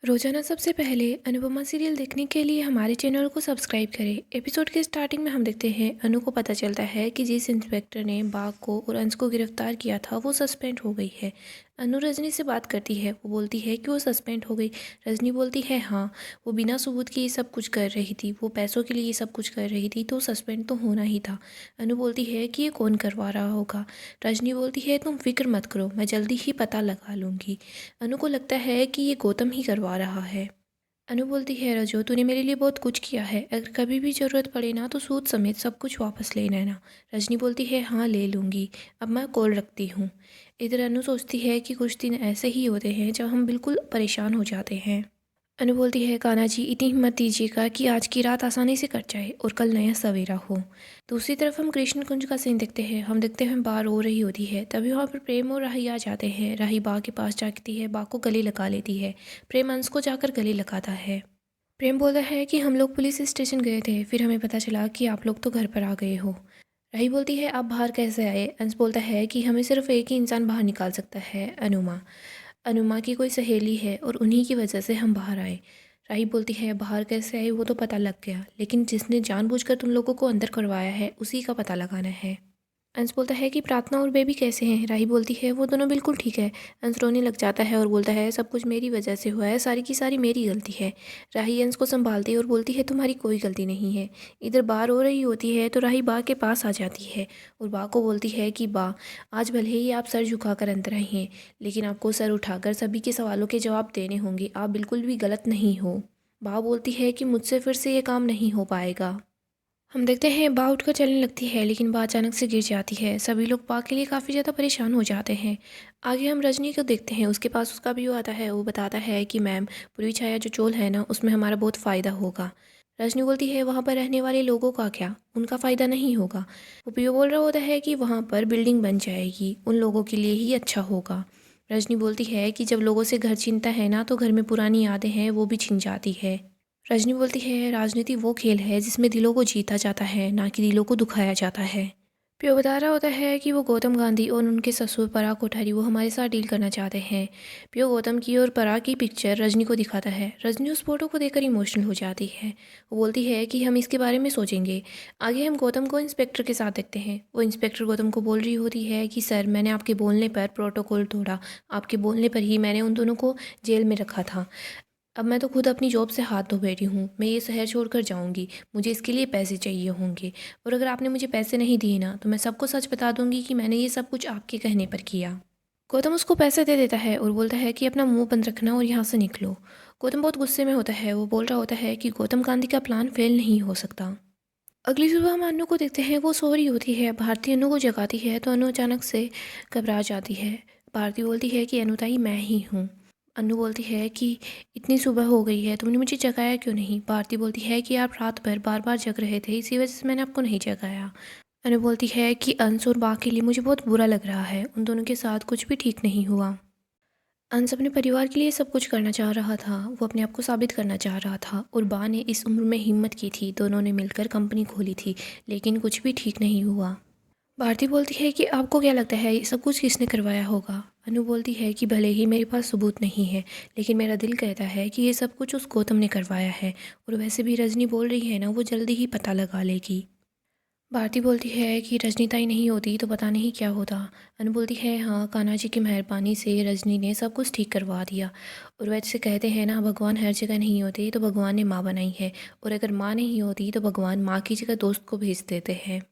रोजाना सबसे पहले अनुपमा सीरियल देखने के लिए हमारे चैनल को सब्सक्राइब करें। एपिसोड के स्टार्टिंग में हम देखते हैं अनु को पता चलता है कि जिस इंस्पेक्टर ने बाघ को और अंश को गिरफ्तार किया था वो सस्पेंड हो गई है। अनु रजनी से बात करती है, वो बोलती है कि वो सस्पेंड हो गई। रजनी बोलती है हाँ, वो बिना सबूत के ये सब कुछ कर रही थी, वो पैसों के लिए ये सब कुछ कर रही थी, तो सस्पेंड तो होना ही था। अनु बोलती है कि ये कौन करवा रहा होगा। रजनी बोलती है तुम फिक्र मत करो, मैं जल्दी ही पता लगा लूँगी। अनु को लगता है कि ये गौतम ही करवा रहा है। अनु बोलती है रजो, तूने मेरे लिए बहुत कुछ किया है, अगर कभी भी ज़रूरत पड़े ना तो सूद समेत सब कुछ वापस ले लेना। रजनी बोलती है हाँ ले लूँगी, अब मैं कॉल रखती हूँ। इधर अनु सोचती है कि कुछ दिन ऐसे ही होते हैं जब हम बिल्कुल परेशान हो जाते हैं। अनु बोलती है कान्हा जी, इतनी हिम्मत दीजिएगा कि आज की रात आसानी से कट जाए और कल नया सवेरा हो। दूसरी तरफ हम कृष्ण कुंज का सीन देखते हैं। हम देखते हैं बार रो रही होती है, तभी वहाँ पर प्रेम और राही आ जाते हैं। राही बा के पास जाती है, बा को गले लगा लेती है। प्रेम अंश को जाकर गले लगाता है। प्रेम बोलता है कि हम लोग पुलिस स्टेशन गए थे, फिर हमें पता चला कि आप लोग तो घर पर आ गए हो। राही बोलती है आप बाहर कैसे आए। अंश बोलता है कि हमें सिर्फ एक ही इंसान बाहर निकाल सकता है, अनुमा। अनुमा की कोई सहेली है और उन्हीं की वजह से हम बाहर आए। राही बोलती है बाहर कैसे आए वो तो पता लग गया, लेकिन जिसने जानबूझकर तुम लोगों को अंदर करवाया है उसी का पता लगाना है। अंश बोलता है कि प्रार्थना और बेबी कैसे हैं। राही बोलती है वो दोनों बिल्कुल ठीक है। अंश रोने लग जाता है और बोलता है सब कुछ मेरी वजह से हुआ है, सारी की सारी मेरी गलती है। राही अंश को संभालती है और बोलती है तुम्हारी कोई गलती नहीं है। इधर बा रो रही होती है तो राही बा के पास आ जाती है और बा को बोलती है कि बा, आज भले ही आप सर झुकाकर अंदर आई हैं, लेकिन आपको सर उठाकर सभी के सवालों के जवाब देने होंगे, आप बिल्कुल भी गलत नहीं हो। बा बोलती है कि मुझसे फिर से ये काम नहीं हो पाएगा। हम देखते हैं बा उठकर चलने लगती है, लेकिन बा अचानक से गिर जाती है। सभी लोग बा के लिए काफ़ी ज़्यादा परेशान हो जाते हैं। आगे हम रजनी को देखते हैं, उसके पास उसका व्यू आता है। वो बताता है कि मैम, पूर्वी छाया जो चोल है ना, उसमें हमारा बहुत फ़ायदा होगा। रजनी बोलती है वहाँ पर रहने वाले लोगों का क्या, उनका फ़ायदा नहीं होगा। वो पीओ बोल रहा होता है कि वहाँ पर बिल्डिंग बन जाएगी, उन लोगों के लिए ही अच्छा होगा। रजनी बोलती है कि जब लोगों से घर छीनता है ना, तो घर में पुरानी यादें हैं वो भी छिन जाती है। रजनी बोलती है राजनीति वो खेल है जिसमें दिलों को जीता जाता है, ना कि दिलों को दुखाया जाता है। पियो बता रहा होता है कि वो गौतम गांधी और उनके ससुर पराग कोठारी वो हमारे साथ डील करना चाहते हैं। पियो गौतम की और पराग की पिक्चर रजनी को दिखाता है। रजनी उस फोटो को देखकर इमोशनल हो जाती है। वो बोलती है कि हम इसके बारे में सोचेंगे। आगे हम गौतम को इंस्पेक्टर के साथ देखते हैं। वो इंस्पेक्टर गौतम को बोल रही होती है कि सर, मैंने आपके बोलने पर प्रोटोकॉल तोड़ा, आपके बोलने पर ही मैंने उन दोनों को जेल में रखा था। अब मैं तो खुद अपनी जॉब से हाथ धो बैठी हूँ, मैं ये शहर छोड़कर जाऊँगी, मुझे इसके लिए पैसे चाहिए होंगे, और अगर आपने मुझे पैसे नहीं दिए ना तो मैं सबको सच बता दूँगी कि मैंने ये सब कुछ आपके कहने पर किया। गौतम उसको पैसे दे देता है और बोलता है कि अपना मुंह बंद रखना और यहाँ से निकलो। गौतम बहुत गुस्से में होता है। वो बोल रहा होता है कि गौतम गांधी का प्लान फेल नहीं हो सकता। अगली सुबह हम अनु को देखते हैं, वो सो रही होती है। भारती अनु को जगाती है तो अनु अचानक से घबरा जाती है। भारती बोलती है कि अनु ताई, मैं ही हूँ। अनु बोलती है कि इतनी सुबह हो गई है, तुमने मुझे जगाया क्यों नहीं। भारती बोलती है कि आप रात भर बार बार जग रहे थे, इसी वजह से मैंने आपको नहीं जगाया। अनु बोलती है कि अंश और बा के लिए मुझे बहुत बुरा लग रहा है, उन दोनों के साथ कुछ भी ठीक नहीं हुआ। अंश अपने परिवार के लिए सब कुछ करना चाह रहा था, वो अपने आप को साबित करना चाह रहा था, और बा ने इस उम्र में हिम्मत की थी, दोनों ने मिलकर कंपनी खोली थी, लेकिन कुछ भी ठीक नहीं हुआ। भारती बोलती है कि आपको क्या लगता है ये सब कुछ किसने करवाया होगा। अनु बोलती है कि भले ही मेरे पास सबूत नहीं है, लेकिन मेरा दिल कहता है कि ये सब कुछ उस गौतम ने करवाया है, और वैसे भी रजनी बोल रही है ना, वो जल्दी ही पता लगा लेगी। भारती बोलती है कि रजनीताई नहीं होती तो पता नहीं क्या होता। अनु बोलती है हाँ, कान्हा जी की मेहरबानी से रजनी ने सब कुछ ठीक करवा दिया, और वैसे कहते हैं ना, भगवान हर जगह नहीं होते, तो भगवान ने माँ बनाई है, और अगर माँ नहीं होती तो भगवान माँ की जगह दोस्त को भेज देते हैं।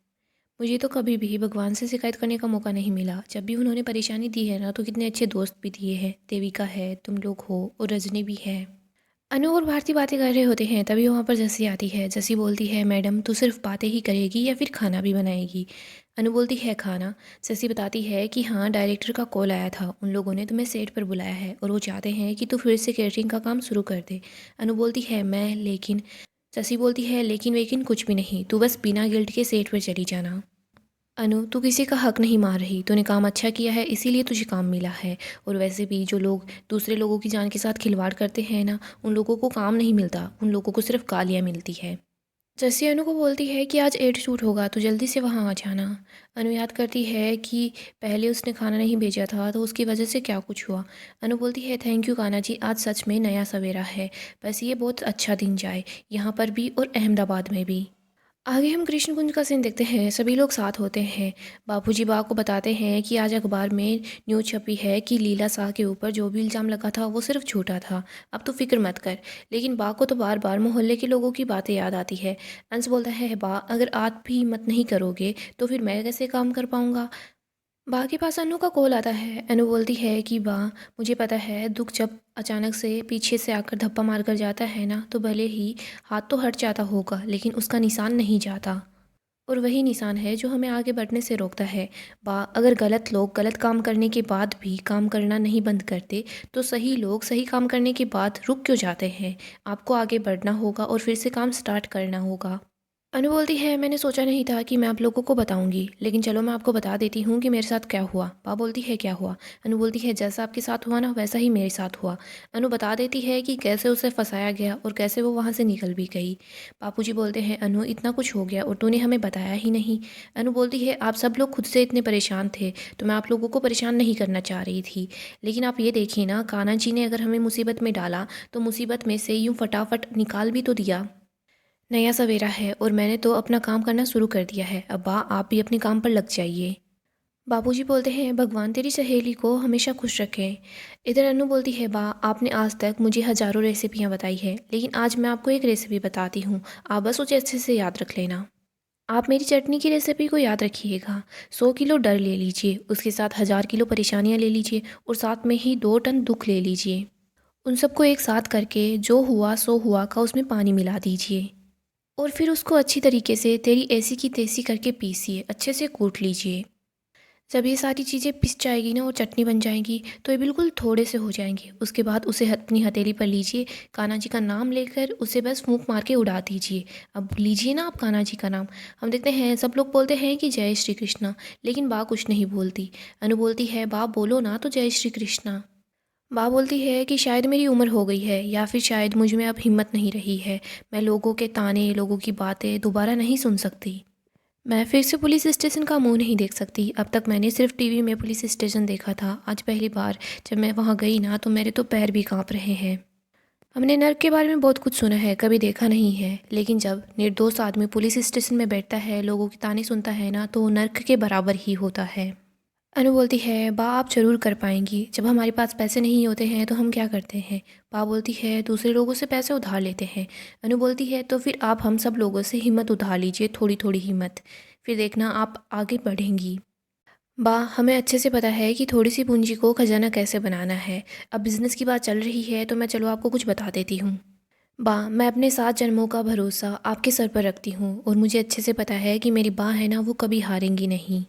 मुझे तो कभी भी भगवान से शिकायत करने का मौका नहीं मिला। जब भी उन्होंने परेशानी दी है ना, तो कितने अच्छे दोस्त भी दिए हैं। देविका है, तुम लोग हो, और रजनी भी है। अनु और भारती बातें कर रहे होते हैं, तभी वहाँ पर जस्सी आती है। जस्सी बोलती है मैडम, तू सिर्फ बातें ही करेगी या फिर खाना भी बनाएगी। अनु बोलती है खाना। जस्सी बताती है कि हाँ, डायरेक्टर का कॉल आया था, उन लोगों ने तुम्हें सेट पर बुलाया है और वो चाहते हैं कि तू फिर से कैटरिंग का काम शुरू कर दे। अनु बोलती है मैं, लेकिन। जस्सी बोलती है लेकिन वेकिन कुछ भी नहीं, तू बस बिना गिल्ट के सेट पर चली जाना। अनु, तू किसी का हक नहीं मार रही, तूने काम अच्छा किया है इसीलिए तुझे काम मिला है, और वैसे भी जो लोग दूसरे लोगों की जान के साथ खिलवाड़ करते हैं ना, उन लोगों को काम नहीं मिलता, उन लोगों को सिर्फ गालियाँ मिलती है। जैसे अनु को बोलती है कि आज एड शूट होगा तो जल्दी से वहाँ आ जाना। अनु याद करती है कि पहले उसने खाना नहीं भेजा था तो उसकी वजह से क्या कुछ हुआ। अनु बोलती है थैंक यू कान्हा जी, आज सच में नया सवेरा है। बस ये बहुत अच्छा दिन जाए, यहाँ पर भी और अहमदाबाद में भी। आगे हम कृष्ण कुंज का सीन देखते हैं। सभी लोग साथ होते हैं। बापूजी बा को बताते हैं कि आज अखबार में न्यूज़ छपी है कि लीला शाह के ऊपर जो भी इल्ज़ाम लगा था वो सिर्फ झूठा था। अब तो फिक्र मत कर। लेकिन बा को तो बार बार मोहल्ले के लोगों की बातें याद आती है। अंश बोलता है बा, अगर आप भी हिम्मत नहीं करोगे तो फिर मैं कैसे काम कर पाऊंगा। बा के पास अनु का कॉल आता है। अनु बोलती है कि बा, मुझे पता है दुख जब अचानक से पीछे से आकर धप्पा मार कर जाता है ना, तो भले ही हाथ तो हट जाता होगा लेकिन उसका निशान नहीं जाता। और वही निशान है जो हमें आगे बढ़ने से रोकता है। बा, अगर गलत लोग गलत काम करने के बाद भी काम करना नहीं बंद करते तो सही लोग सही काम करने के बाद रुक क्यों जाते हैं। आपको आगे बढ़ना होगा और फिर से काम स्टार्ट करना होगा। अनु बोलती है मैंने सोचा नहीं था कि मैं आप लोगों को बताऊंगी, लेकिन चलो मैं आपको बता देती हूँ कि मेरे साथ क्या हुआ। बा बोलती है क्या हुआ। अनु बोलती है जैसा आपके साथ हुआ ना वैसा ही मेरे साथ हुआ। अनु बता देती है कि कैसे उसे फंसाया गया और कैसे वो वहाँ से निकल भी गई। बापूजी बोलते हैं अनु इतना कुछ हो गया और तूने हमें बताया ही नहीं। अनु बोलती है आप सब लोग खुद से इतने परेशान थे तो मैं आप लोगों को परेशान नहीं करना चाह रही थी। लेकिन आप ये देखिए ना, कान्हा जी ने अगर हमें मुसीबत में डाला तो मुसीबत में से यूँ फटाफट निकाल भी तो दिया। नया सवेरा है और मैंने तो अपना काम करना शुरू कर दिया है। अब बा, आप भी अपने काम पर लग जाइए। बापूजी बोलते हैं भगवान तेरी सहेली को हमेशा खुश रखें। इधर अनु बोलती है बा, आपने आज तक मुझे हज़ारों रेसिपियाँ बताई है लेकिन आज मैं आपको एक रेसिपी बताती हूँ, आप बस उसे अच्छे से याद रख लेना। आप मेरी चटनी की रेसिपी को याद रखिएगा। 100 किलो डर ले लीजिए, उसके साथ 1000 किलो परेशानियाँ ले लीजिए और साथ में ही 2 टन दुख ले लीजिए। उन सबको एक साथ करके जो हुआ सो हुआ का उसमें पानी मिला दीजिए और फिर उसको अच्छी तरीके से तेरी ऐसी की तैसी करके पीसिए, अच्छे से कूट लीजिए। जब ये सारी चीज़ें पिस जाएगी ना और चटनी बन जाएंगी तो ये बिल्कुल थोड़े से हो जाएंगे। उसके बाद उसे अपनी हथेली पर लीजिए, कान्हा जी का नाम लेकर उसे बस फूंक मार के उड़ा दीजिए। अब लीजिए ना आप कान्हा जी का नाम। हम देखते हैं सब लोग बोलते हैं कि जय श्री कृष्णा, लेकिन बा कुछ नहीं बोलती। अनु बोलती है बा बोलो ना तो जय श्री कृष्णा। बा बोलती है कि शायद मेरी उम्र हो गई है या फिर शायद मुझ में अब हिम्मत नहीं रही है। मैं लोगों के ताने, लोगों की बातें दोबारा नहीं सुन सकती। मैं फिर से पुलिस स्टेशन का मुंह नहीं देख सकती। अब तक मैंने सिर्फ टीवी में पुलिस स्टेशन देखा था, आज पहली बार जब मैं वहाँ गई ना तो मेरे तो पैर भी कांप रहे हैं। हमने नर्क के बारे में बहुत कुछ सुना है, कभी देखा नहीं है, लेकिन जब निर्दोष आदमी पुलिस स्टेशन में बैठता है, लोगों की ताने सुनता है ना, तो वो नर्क के बराबर ही होता है। अनु बोलती है बा, आप ज़रूर कर पाएंगी। जब हमारे पास पैसे नहीं होते हैं तो हम क्या करते हैं। बा बोलती है दूसरे लोगों से पैसे उधार लेते हैं। अनु बोलती है तो फिर आप हम सब लोगों से हिम्मत उधार लीजिए, थोड़ी थोड़ी हिम्मत, फिर देखना आप आगे बढ़ेंगी। बा, हमें अच्छे से पता है कि थोड़ी सी पूंजी को खजाना कैसे बनाना है। अब बिज़नेस की बात चल रही है तो मैं चलो आपको कुछ बता देती हूँ। बा, मैं अपने 7 जन्मों का भरोसा आपके सर पर रखती हूँ और मुझे अच्छे से पता है कि मेरी बा है ना, वो कभी हारेंगी नहीं।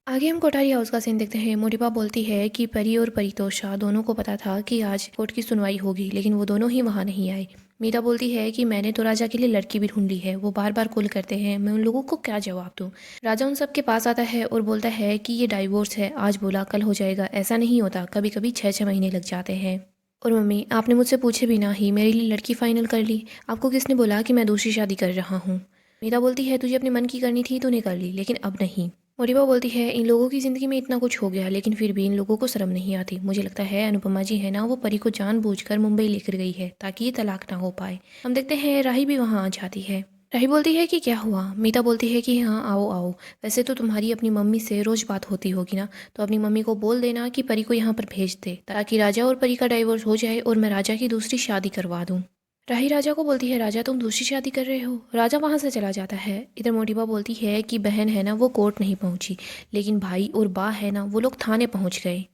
आगे हम कोठारी हाउस का सीन देखते हैं। मोटिपा बोलती है कि परी और परितोषा दोनों को पता था कि आज कोर्ट की सुनवाई होगी, लेकिन वो दोनों ही वहाँ नहीं आए। मीरा बोलती है कि मैंने तो राजा के लिए लड़की भी ढूंढ ली है, वो बार बार कॉल करते हैं, मैं उन लोगों को क्या जवाब दूँ। राजा उन सब के पास आता है और बोलता है कि ये डाइवोर्स है, आज बोला कल हो जाएगा, ऐसा नहीं होता, कभी कभी 6-6 महीने लग जाते हैं। और मम्मी, आपने मुझसे पूछे बिना ही मेरे लिए लड़की फाइनल कर ली, आपको किसने बोला कि मैं दूसरी शादी कर रहा हूँ। मीरा बोलती है तुझे अपने मन की करनी थी, तूने कर ली, लेकिन अब नहीं। मोटिबा बोलती है इन लोगों की ज़िंदगी में इतना कुछ हो गया लेकिन फिर भी इन लोगों को शर्म नहीं आती। मुझे लगता है अनुपमा जी है ना, वो परी को जानबूझकर मुंबई लेकर गई है ताकि ये तलाक ना हो पाए। हम देखते हैं राही भी वहाँ आ जाती है। राही बोलती है कि क्या हुआ। मीता बोलती है कि हाँ आओ आओ, वैसे तो तुम्हारी अपनी मम्मी से रोज़ बात होती होगी ना, तो अपनी मम्मी को बोल देना कि परी को यहाँ पर भेज दे ताकि राजा और परी का डाइवोर्स हो जाए और मैं राजा की दूसरी शादी करवा दूँ। राही राजा को बोलती है राजा तुम दूसरी शादी कर रहे हो। राजा वहाँ से चला जाता है। इधर मोटिबा बोलती है कि बहन है ना, वो कोर्ट नहीं पहुँची, लेकिन भाई और बा है ना, वो लोग थाने पहुँच गए।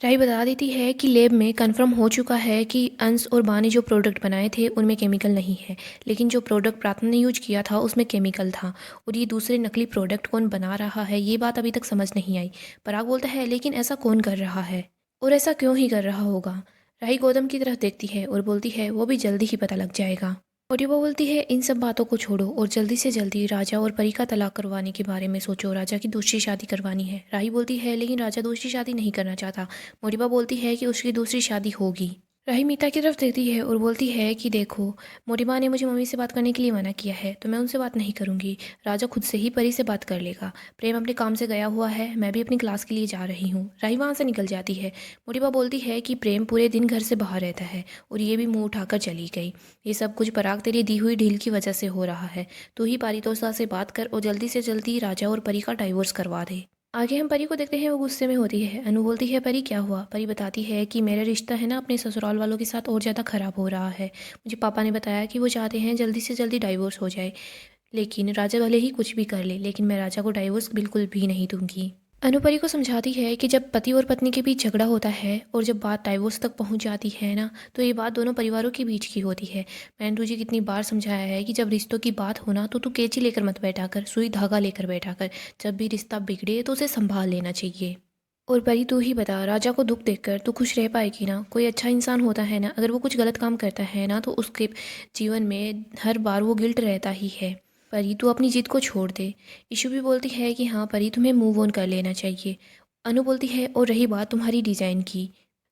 राही बता देती है कि लैब में कंफर्म हो चुका है कि अंश और बा ने जो प्रोडक्ट बनाए थे उनमें केमिकल नहीं है, लेकिन जो प्रोडक्ट प्रार्थना ने यूज किया था उसमें केमिकल था। और ये दूसरे नकली प्रोडक्ट कौन बना रहा है ये बात अभी तक समझ नहीं आई। पराग बोलता है लेकिन ऐसा कौन कर रहा है और ऐसा क्यों ही कर रहा होगा। राही गौतम की तरफ देखती है और बोलती है वो भी जल्दी ही पता लग जाएगा। मोटिबा बोलती है इन सब बातों को छोड़ो और जल्दी से जल्दी राजा और परी का तलाक करवाने के बारे में सोचो, राजा की दूसरी शादी करवानी है। राही बोलती है लेकिन राजा दूसरी शादी नहीं करना चाहता। मोटिबा बोलती है कि उसकी दूसरी शादी होगी। राही मीता की तरफ देखती है और बोलती है कि देखो, मोटी माँ ने मुझे मम्मी से बात करने के लिए मना किया है, तो मैं उनसे बात नहीं करूँगी। राजा खुद से ही परी से बात कर लेगा। प्रेम अपने काम से गया हुआ है, मैं भी अपनी क्लास के लिए जा रही हूँ। राही वहाँ से निकल जाती है। मोटी माँ बोलती है कि प्रेम पूरे दिन घर से बाहर रहता है और ये भी मुँह उठाकर चली गई। ये सब कुछ पराग तेरी दी हुई ढील की वजह से हो रहा है। तू ही पारितोषा से बात कर और जल्दी से जल्दी राजा और परी का डाइवोर्स करवा दे। आगे हम परी को देखते हैं, वो गुस्से में होती है। अनु बोलती है, परी क्या हुआ? परी बताती है कि मेरा रिश्ता है ना अपने ससुराल वालों के साथ और ज़्यादा ख़राब हो रहा है। मुझे पापा ने बताया कि वो चाहते हैं जल्दी से जल्दी डाइवोर्स हो जाए, लेकिन राजा भले ही कुछ भी कर ले, लेकिन मैं राजा को डाइवोर्स बिल्कुल भी नहीं दूंगी। अनु परी को समझाती है कि जब पति और पत्नी के बीच झगड़ा होता है और जब बात डाइवोर्स तक पहुंच जाती है ना, तो ये बात दोनों परिवारों के बीच की होती है। मैंने तुझे कितनी बार समझाया है कि जब रिश्तों की बात हो ना, तो तू कैंची लेकर मत बैठा कर, सुई धागा लेकर बैठा कर। जब भी रिश्ता बिगड़े तो उसे संभाल लेना चाहिए। और परी तू ही बता, राजा को दुख देखकर तू खुश रह पाएगी ना? कोई अच्छा इंसान होता है ना, अगर वो कुछ गलत काम करता है ना, तो उसके जीवन में हर बार वो गिल्ट रहता ही है। परी तू अपनी जिद को छोड़ दे। ईशु भी बोलती है कि हाँ परी, तुम्हें मूव ऑन कर लेना चाहिए। अनु बोलती है, और रही बात तुम्हारी डिज़ाइन की,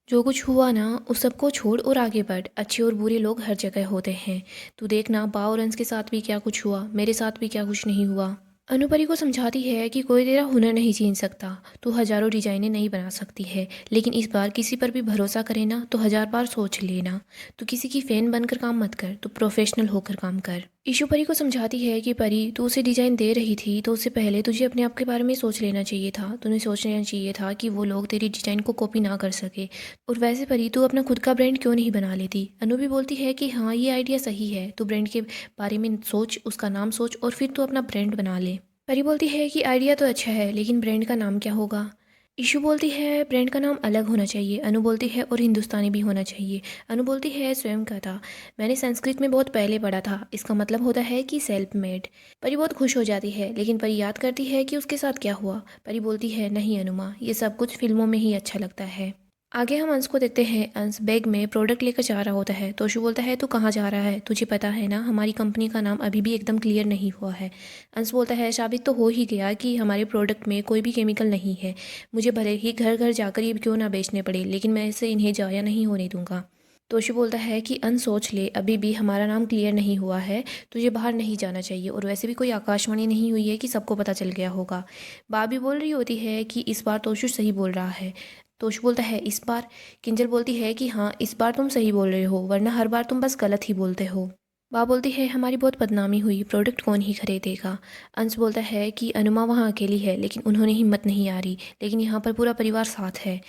जो कुछ हुआ ना उस सबको छोड़ और आगे बढ़। अच्छे और बुरे लोग हर जगह होते हैं। तू देखना, बा और अंश के साथ भी क्या कुछ हुआ, मेरे साथ भी क्या कुछ नहीं हुआ। अनुपरी को समझाती है कि कोई तेरा हुनर नहीं छीन सकता। तू हजारों डिजाइनें नहीं बना सकती है, लेकिन इस बार किसी पर भी भरोसा करे ना तो 1000 बार सोच लेना। तू किसी की फैन बनकर काम मत कर, तू प्रोफेशनल होकर काम कर। ईशु परी को समझाती है कि परी, तू उसे डिजाइन दे रही थी तो उससे पहले तुझे अपने आप के बारे में सोच लेना चाहिए था। तूने सोच लेना चाहिए था कि वो लोग तेरी डिजाइन को कॉपी ना कर सके। और वैसे परी, तू अपना खुद का ब्रांड क्यों नहीं बना लेती? अनु भी बोलती है कि हाँ ये आइडिया सही है, तू ब्रांड के बारे में सोच, उसका नाम सोच और फिर तू अपना ब्रांड बना ले। परी बोलती है कि आइडिया तो अच्छा है, लेकिन ब्रांड का नाम क्या होगा? ईशु बोलती है, ब्रांड का नाम अलग होना चाहिए। अनु बोलती है, और हिंदुस्तानी भी होना चाहिए। अनु बोलती है, स्वयं का था, मैंने संस्कृत में बहुत पहले पढ़ा था, इसका मतलब होता है कि सेल्फ मेड। परी बहुत खुश हो जाती है, लेकिन परी याद करती है कि उसके साथ क्या हुआ। परी बोलती है, नहीं अनुमा, ये सब कुछ फिल्मों में ही अच्छा लगता है। आगे हम अंश को देखते हैं। अंश बैग में प्रोडक्ट लेकर जा रहा होता है। तोशु बोलता है, तू कहाँ जा रहा है? तुझे पता है ना, हमारी कंपनी का नाम अभी भी एकदम क्लियर नहीं हुआ है। अंश बोलता है, साबित तो हो ही गया कि हमारे प्रोडक्ट में कोई भी केमिकल नहीं है। मुझे भले ही घर घर जाकर ये क्यों ना बेचने पड़े, लेकिन मैं इसे इन्हें जाया नहीं होने दूंगा। तोशु बोलता है कि अंश सोच ले, अभी भी हमारा नाम क्लियर नहीं हुआ है, तुझे बाहर नहीं जाना चाहिए, और वैसे भी कोई आकाशवाणी नहीं हुई है कि सबको पता चल गया होगा। बाबी बोल रही होती है कि इस बार तोशु सही बोल रहा है। तोशु बोलता है, इस बार? किंजल बोलती है कि हाँ, इस बार तुम सही बोल रहे हो, वरना हर बार तुम बस गलत ही बोलते हो। बा बोलती है, हमारी बहुत बदनामी हुई, प्रोडक्ट कौन ही खरीदेगा? अंश बोलता है कि अनुमा वहाँ अकेली है, लेकिन उन्होंने हिम्मत नहीं आ रही, लेकिन यहाँ पर पूरा परिवार साथ है।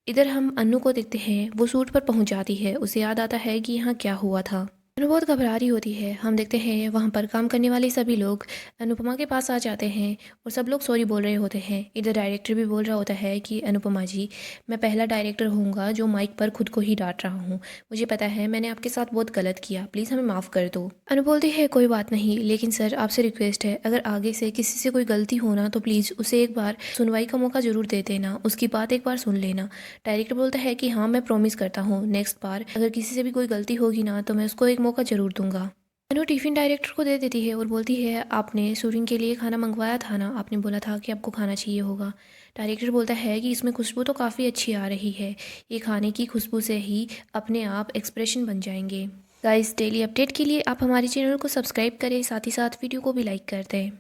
इधर हम अन्नू को देखते हैं, वो सूट पर पहुँच जाती है। उसे याद आता है कि यहाँ क्या हुआ था। अनु बहुत घबरा रही होती है। हम देखते हैं वहाँ पर काम करने वाले सभी लोग अनुपमा के पास आ जाते हैं और सब लोग सॉरी बोल रहे होते हैं। इधर डायरेक्टर भी बोल रहा होता है कि अनुपमा जी, मैं पहला डायरेक्टर होऊंगा जो माइक पर खुद को ही डांट रहा हूँ। मुझे पता है मैंने आपके साथ बहुत गलत किया, प्लीज़ हमें माफ़ कर दो। अनु बोलती है, कोई बात नहीं, लेकिन सर आपसे रिक्वेस्ट है, अगर आगे से किसी से कोई गलती होना तो प्लीज़ उसे एक बार सुनवाई का मौका ज़रूर दे देना, उसकी बात एक बार सुन लेना। डायरेक्टर बोलता है कि हाँ, मैं प्रॉमिस करता हूँ, नेक्स्ट बार अगर किसी से भी कोई गलती होगी ना तो मैं उसको एक मौका ज़रूर दूंगा। अनु टिफ़िन डायरेक्टर को दे देती है और बोलती है, आपने शूटिंग के लिए खाना मंगवाया था ना, आपने बोला था कि आपको खाना चाहिए होगा। डायरेक्टर बोलता है कि इसमें खुशबू तो काफ़ी अच्छी आ रही है, ये खाने की खुशबू से ही अपने आप एक्सप्रेशन बन जाएंगे। गाइस, डेली अपडेट के लिए आप हमारे चैनल को सब्सक्राइब करें, साथ ही साथ वीडियो को भी लाइक कर दें।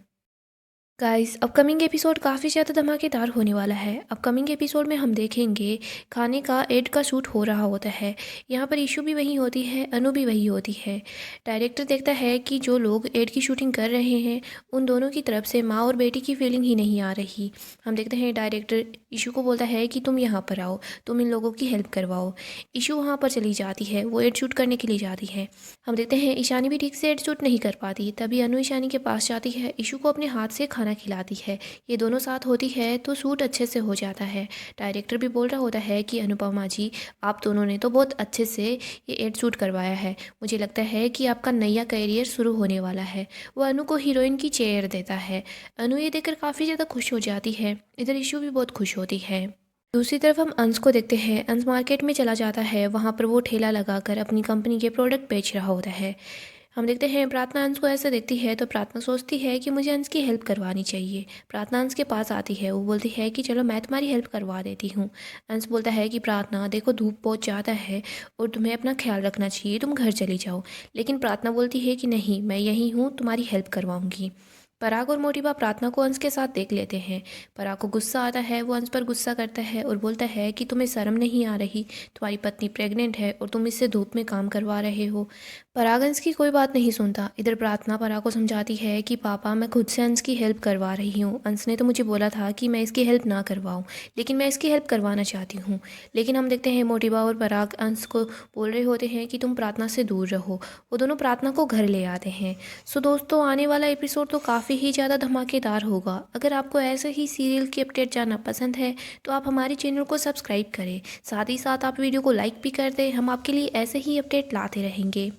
गाइस, अपकमिंग एपिसोड काफ़ी ज़्यादा धमाकेदार होने वाला है। अपकमिंग एपिसोड में हम देखेंगे खाने का एड का शूट हो रहा होता है। यहाँ पर इशू भी वही होती है, अनु भी वही होती है। डायरेक्टर देखता है कि जो लोग एड की शूटिंग कर रहे हैं उन दोनों की तरफ से माँ और बेटी की फीलिंग ही नहीं आ रही। हम देखते हैं डायरेक्टर इशू को बोलता है कि तुम यहाँ पर आओ, तुम इन लोगों की हेल्प करवाओ। इशू वहाँ पर चली जाती है, वो एड शूट करने के लिए जाती है। हम देखते हैं ईशानी भी ठीक से एड शूट नहीं कर पाती, तभी अनु ईशानी के पास जाती है, इशू को अपने हाथ से खाना खिलाती है। ये दोनों साथ होती है तो शूट अच्छे से हो जाता है। डायरेक्टर भी बोल रहा होता है कि अनुपमा जी, आप दोनों ने तो बहुत अच्छे से ये एड शूट करवाया है, मुझे लगता है कि आपका नया करियर शुरू होने वाला है। वो अनु को हीरोइन की चेयर देता है। अनु ये देखकर काफ़ी ज़्यादा खुश हो जाती है। इधर इशू भी बहुत खुश होती है। दूसरी तरफ हम अंश को देखते हैं। अंश मार्केट में चला जाता है, वहाँ पर वो ठेला लगाकर अपनी कंपनी के प्रोडक्ट बेच रहा होता है। हम देखते हैं प्रार्थना अंश को ऐसे देखती है तो प्रार्थना सोचती है कि मुझे अंश की हेल्प करवानी चाहिए। प्रार्थना अंश के पास आती है, वो बोलती है कि चलो मैं तुम्हारी हेल्प करवा देती हूँ। अंश बोलता है कि प्रार्थना देखो धूप बहुत ज़्यादा है और तुम्हें अपना ख्याल रखना चाहिए, तुम घर चली जाओ। लेकिन प्रार्थना बोलती है कि नहीं, मैं यहीं हूँ, तुम्हारी हेल्प करवाऊँगी। पराग और मोटिबा प्रार्थना को अंश के साथ देख लेते हैं। पराग को गुस्सा आता है, वो अंश पर गुस्सा करता है और बोलता है कि तुम्हें शर्म नहीं आ रही, तुम्हारी पत्नी प्रेग्नेंट है और तुम इससे धूप में काम करवा रहे हो। पराग अंश की कोई बात नहीं सुनता। इधर प्रार्थना पराग को समझाती है कि पापा मैं खुद से अंश की हेल्प करवा रही हूँ, अंश ने तो मुझे बोला था कि मैं इसकी हेल्प ना करवाऊँ, लेकिन मैं इसकी हेल्प करवाना चाहती हूँ। लेकिन हम देखते हैं मोटिबा और पराग अंश को बोल रहे होते हैं कि तुम प्रार्थना से दूर रहो। वो दोनों प्रार्थना को घर ले आते हैं। सो दोस्तों, आने वाला एपिसोड तो काफ़ी ही ज़्यादा धमाकेदार होगा। अगर आपको ऐसे ही सीरियल की अपडेट जानना पसंद है तो आप हमारे चैनल को सब्सक्राइब करें, साथ ही साथ आप वीडियो को लाइक भी कर दें। हम आपके लिए ऐसे ही अपडेट लाते रहेंगे।